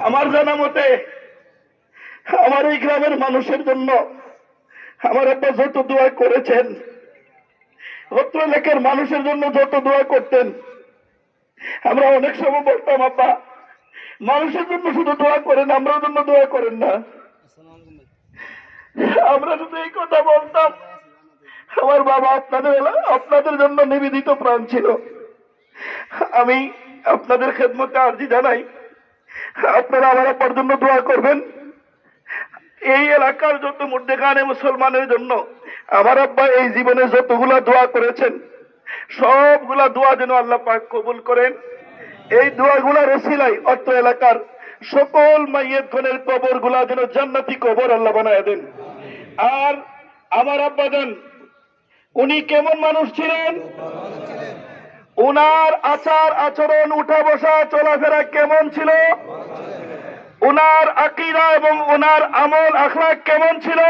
আমার জানা মতে আমার এই গ্রামের মানুষের জন্য আমার আব্বা যত দোয়া করেছেন, অত্র এলাকার মানুষের জন্য যত দোয়া করতেন, আমরা অনেক সময় বলতাম আব্বা মানুষের জন্য শুধু দোয়া করেন, আমরার জন্য দোয়া করেন না। আমরা শুধু এই কথা বলতাম, আমার বাবা আপনাদের জন্য নিবেদিত প্রাণ ছিল। আমি আপনাদের খেদমতে আরজি জানাই, আপনারা আমার আব্বার জন্য দোয়া করবেন। এই এলাকার যত মুর্দেগানে মুসলমানের জন্য আমার আব্বা এই জীবনে যতগুলা দোয়া করেছেন, সবগুলা দোয়া যেন আল্লাহ পাক কবুল করেন। এই দোয়াগুলার ওসিলাই অত্র এলাকার সকল মাইয়েতগণের কবর গুলা যেন জান্নাতি কবর আল্লাহ বানায় দেন। আর আমার আব্বা জান উনি কেমন মানুষ ছিলেন, উনার আচার আচরণ, উঠা বসা চলাফেরা কেমন ছিল, উনার আকীদা এবং উনার আমল আখলাক কেমন ছিল,